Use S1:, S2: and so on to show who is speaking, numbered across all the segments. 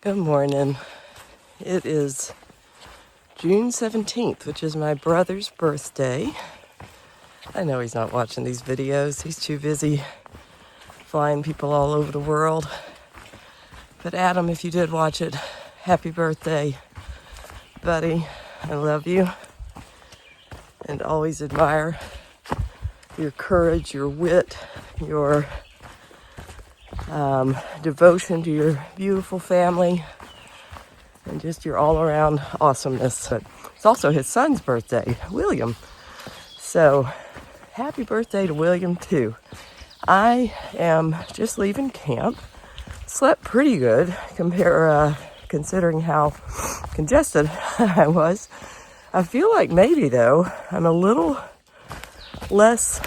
S1: Good morning. It is June 17th, which is my brother's birthday. I know he's not watching these videos. He's too busy flying people all over the world. But Adam, if you did watch it, happy birthday, buddy. I love you and always admire your courage, your wit, your devotion to your beautiful family, and just your all-around awesomeness. But it's also his son's birthday, William. So happy birthday to William too. I am just leaving camp. Slept pretty good considering how congested I was. I feel like maybe though I'm a little less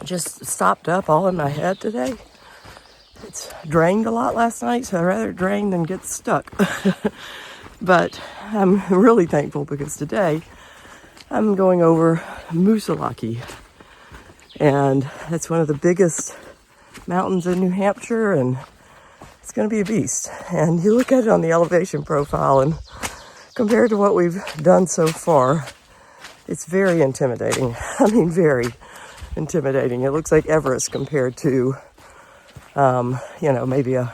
S1: just stopped up all in my head today. It's drained a lot last night, so I'd rather drain than get stuck. But I'm really thankful because today I'm going over Musilaki. And that's one of the biggest mountains in New Hampshire, and it's going to be a beast. And you look at it on the elevation profile, and compared to what we've done so far, it's very intimidating. I mean, very intimidating. It looks like Everest compared to, maybe a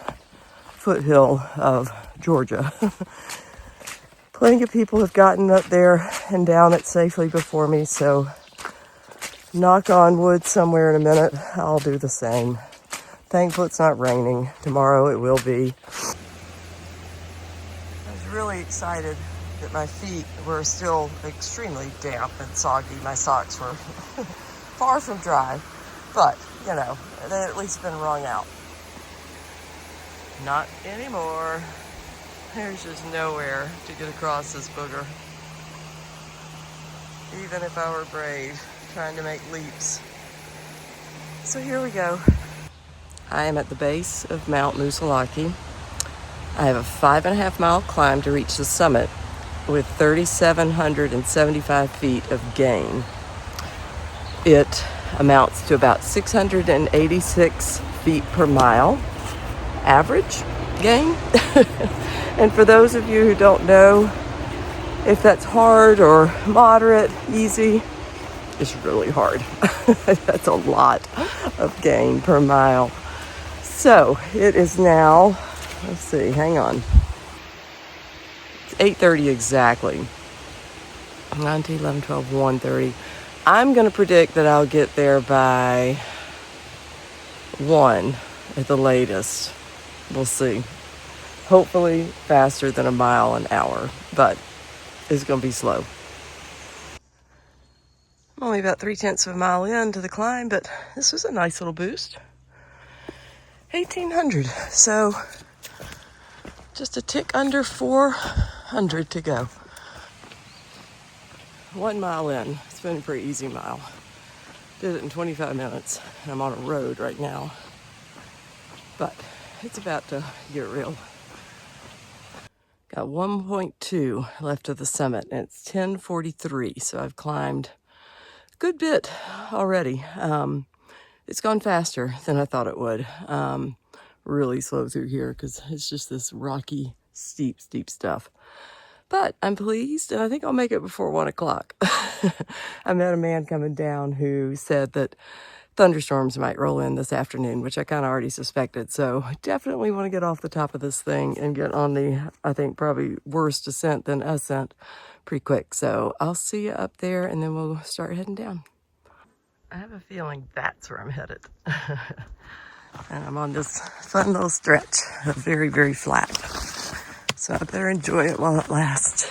S1: foothill of Georgia. Plenty of people have gotten up there and down it safely before me, so knock on wood somewhere in a minute, I'll do the same. Thankful it's not raining. Tomorrow it will be. I was really excited that my feet were still extremely damp and soggy. My socks were far from dry, but, they at least been wrung out. Not anymore. There's just nowhere to get across this booger. Even if I were brave, trying to make leaps. So here we go. I am at the base of Mount Musilaki. I have a 5.5 mile climb to reach the summit with 3,775 feet of gain. It amounts to about 686 feet per mile average gain. And for those of you who don't know if that's hard or moderate, easy, it's really hard. That's a lot of gain per mile. So it is now, let's see, hang on. It's 8:30 exactly. 9, 10, 11, 12, 1:30. I'm going to predict that I'll get there by 1 at the latest. We'll see. Hopefully faster than a mile an hour, but it's going to be slow. I'm only about 3/10 of a mile into the climb, but this was a nice little boost. 1,800, so just a tick under 400 to go. 1 mile in. It's been a pretty easy mile. Did it in 25 minutes, and I'm on a road right now. But it's about to get real. Got 1.2 left of the summit, and it's 10:43, so I've climbed a good bit already. It's gone faster than I thought it would. Really slow through here because it's just this rocky, steep stuff. But I'm pleased, and I think I'll make it before 1 o'clock. I met a man coming down who said that thunderstorms might roll in this afternoon, which I kind of already suspected. So I definitely want to get off the top of this thing and get on the, I think, probably worse descent than ascent pretty quick. So I'll see you up there, and then we'll start heading down. I have a feeling that's where I'm headed. And I'm on this fun little stretch of very, very flat. So I better enjoy it while it lasts.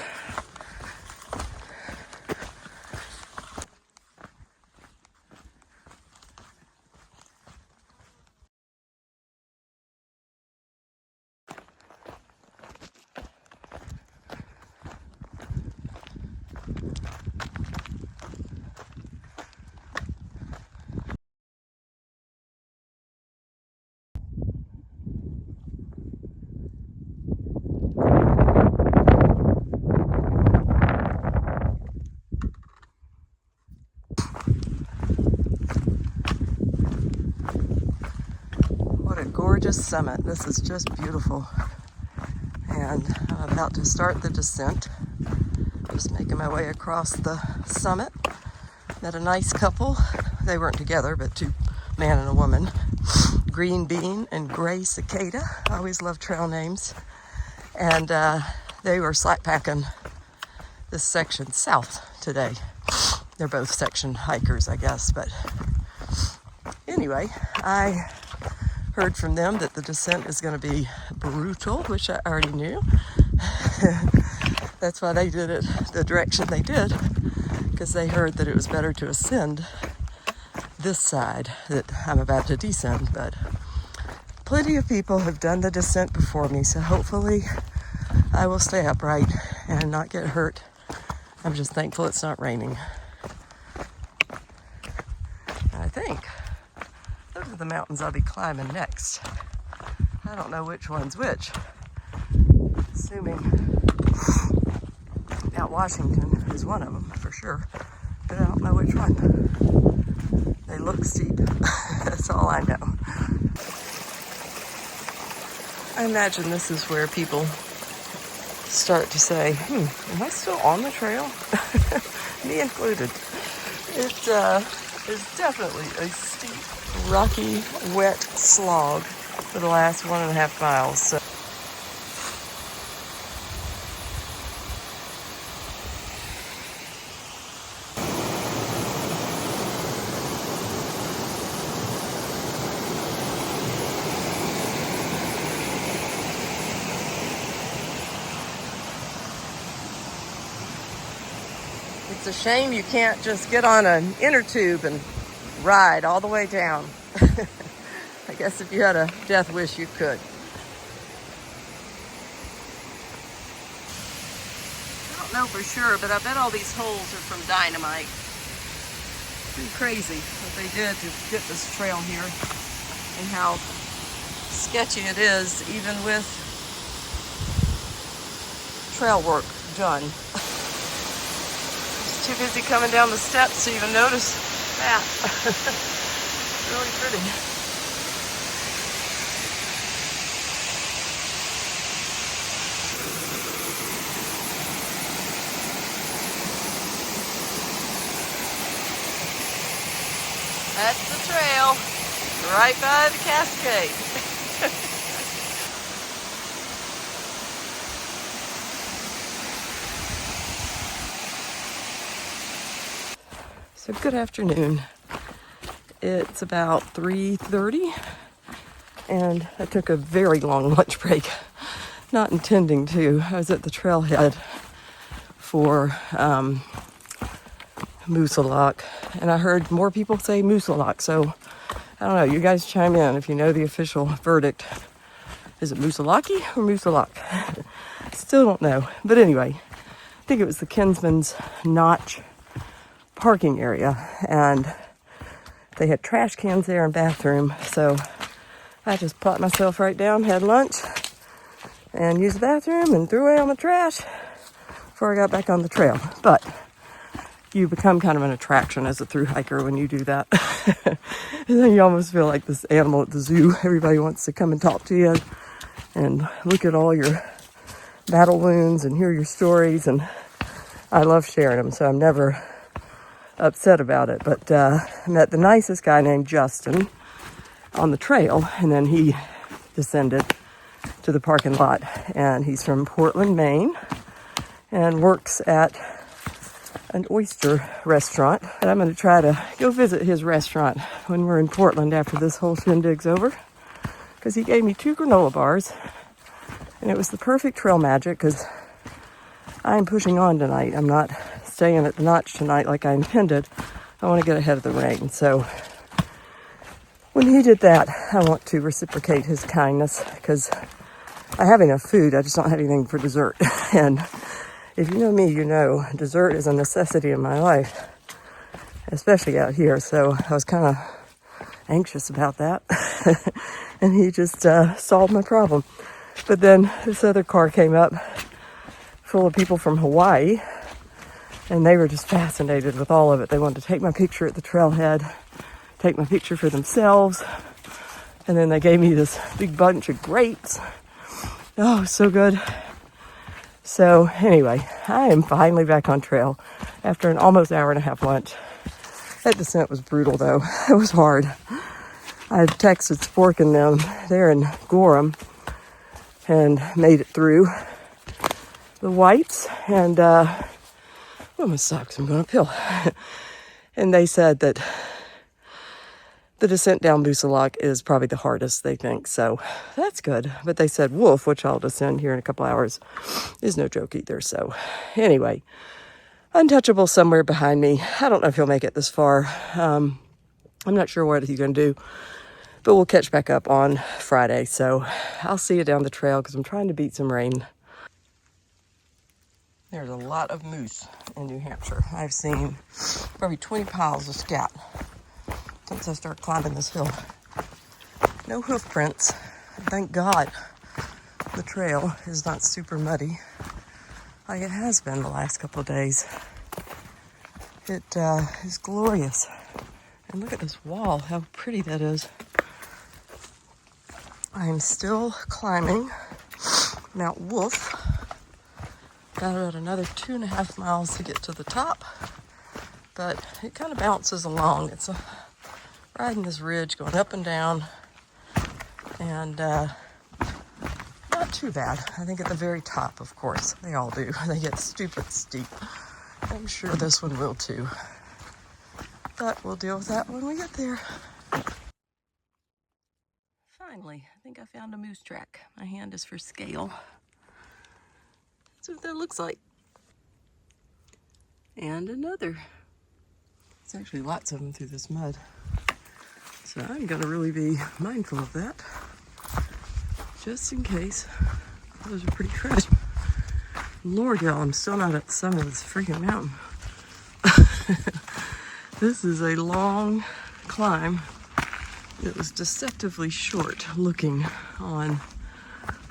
S1: summit. This is just beautiful. And I'm about to start the descent. Just making my way across the summit. Met a nice couple. They weren't together, but two, man and a woman. Green Bean and Gray Cicada. I always love trail names. And they were slack packing this section south today. They're both section hikers, I guess. But anyway, I heard from them that the descent is going to be brutal, which I already knew. That's why they did it the direction they did, because they heard that it was better to ascend this side that I'm about to descend. But plenty of people have done the descent before me, so hopefully I will stay upright and not get hurt. I'm just thankful it's not raining. I think those are the mountains I'll be climbing next. I don't know which one's which. Assuming Mount Washington is one of them for sure, but I don't know which one. They look steep. That's all I know. I imagine this is where people start to say, am I still on the trail? Me included. It is definitely a steep, rocky, wet slog for the last 1.5 miles. So it's a shame you can't just get on an inner tube and ride all the way down. I guess if you had a death wish, you could. I don't know for sure, but I bet all these holes are from dynamite. Pretty crazy what they did to get this trail here and how sketchy it is, even with trail work done. Too busy coming down the steps to even notice that. Really pretty. That's the trail, right by the cascade. So good afternoon. It's about 3:30 and I took a very long lunch break, not intending to. I was at the trailhead for Moosilauke, and I heard more people say Moosilauke, so I don't know, you guys chime in if you know the official verdict. Is it Musilaki or Moosilauke? Still don't know, but anyway, I think it was the Kinsman's Notch parking area, and they had trash cans there and bathroom, so I just plopped myself right down, had lunch, and used the bathroom and threw away all my trash before I got back on the trail. But you become kind of an attraction as a thru hiker when you do that. And then you almost feel like this animal at the zoo. Everybody wants to come and talk to you and look at all your battle wounds and hear your stories, and I love sharing them, so I'm never upset about it. But I met the nicest guy named Justin on the trail, and then he descended to the parking lot, and he's from Portland, Maine, and works at an oyster restaurant. And I'm going to try to go visit his restaurant when we're in Portland after this whole shindig's over, because he gave me 2 granola bars, and it was the perfect trail magic, because I'm pushing on tonight. I'm not staying at the Notch tonight like I intended. I want to get ahead of the rain. So when he did that, I want to reciprocate his kindness, because I have enough food. I just don't have anything for dessert. And if you know me, you know dessert is a necessity in my life, especially out here. So I was kind of anxious about that. And he just solved my problem. But then this other car came up full of people from Hawaii, and they were just fascinated with all of it. They wanted to take my picture at the trailhead, take my picture for themselves, And then they gave me this big bunch of grapes. Oh, so good. So anyway, I am finally back on trail after an almost hour and a half lunch. That descent was brutal though. It was hard. I had texted Spork and them there in Gorham and made it through the whites. And, oh, my socks, I'm going uphill. And they said that the descent down Musilaki is probably the hardest, they think. So that's good. But they said Wolf, which I'll descend here in a couple hours, is no joke either. So anyway, Untouchable somewhere behind me. I don't know if he'll make it this far. I'm not sure what he's going to do. But we'll catch back up on Friday. So I'll see you down the trail because I'm trying to beat some rain. There's a lot of moose in New Hampshire. I've seen probably 20 piles of scat since I started climbing this hill. No hoof prints. Thank God the trail is not super muddy like it has been the last couple of days. It is glorious. And look at this wall, how pretty that is. I am still climbing Mount Wolf. Got about another 2.5 miles to get to the top, but it kind of bounces along. It's riding this ridge, going up and down, and not too bad. I think at the very top, of course, they all do. They get stupid steep. I'm sure this one will too, but we'll deal with that when we get there. Finally, I think I found a moose track. My hand is for scale. That's what that looks like. And another. There's actually lots of them through this mud. So I'm gonna really be mindful of that, just in case. Those are pretty fresh. Lord, y'all, I'm still not at the summit of this freaking mountain. This is a long climb. It was deceptively short looking on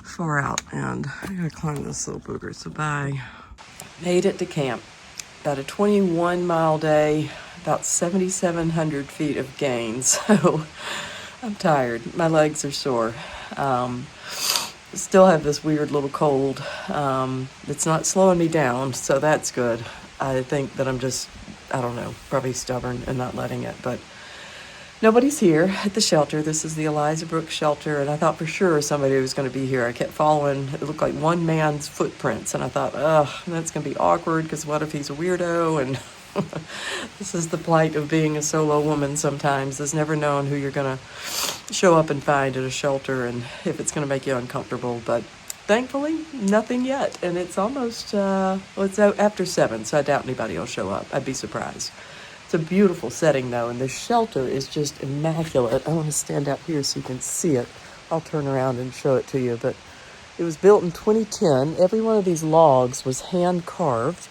S1: far out, and I gotta climb this little booger, so bye. Made it to camp. About a 21-mile day, about 7,700 feet of gain, so I'm tired. My legs are sore. Still have this weird little cold. It's not slowing me down, so that's good. I think that I'm just, I don't know, probably stubborn and not letting it, but nobody's here at the shelter. This is the Eliza Brook shelter, and I thought for sure somebody was going to be here. I kept following, it looked like one man's footprints, and I thought, ugh, that's going to be awkward, because what if he's a weirdo? And this is the plight of being a solo woman sometimes, is never knowing who you're going to show up and find at a shelter, and if it's going to make you uncomfortable. But thankfully, nothing yet, and it's almost, well, it's after 7, so I doubt anybody will show up. I'd be surprised. It's a beautiful setting, though, and the shelter is just immaculate. I want to stand out here so you can see it. I'll turn around and show it to you, but it was built in 2010. Every one of these logs was hand-carved,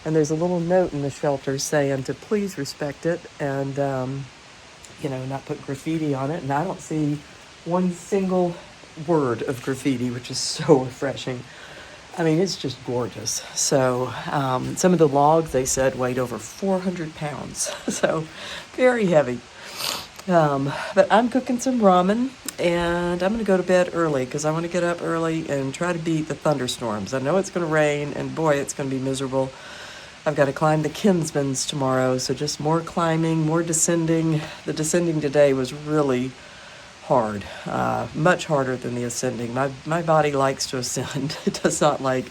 S1: and there's a little note in the shelter saying to please respect it and, you know, not put graffiti on it. And I don't see one single word of graffiti, which is so refreshing. I mean, it's just gorgeous. So some of the logs, they said, weighed over 400 pounds. So very heavy. But I'm cooking some ramen, and I'm going to go to bed early because I want to get up early and try to beat the thunderstorms. I know it's going to rain, and boy, it's going to be miserable. I've got to climb the Kinsmans tomorrow, so just more climbing, more descending. The descending today was really hard, much harder than the ascending. My body likes to ascend. It does not like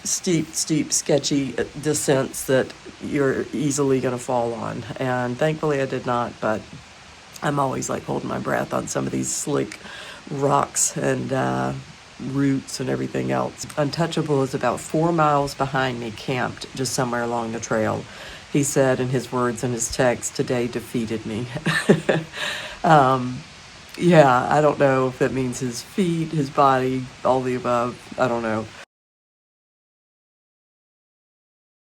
S1: steep, sketchy descents that you're easily going to fall on. And thankfully I did not, but I'm always like holding my breath on some of these slick rocks and roots and everything else. Untouchable is about 4 miles behind me, camped just somewhere along the trail. He said in his words in his text, "Today defeated me." Yeah, I don't know if that means his feet, his body, all the above. I don't know.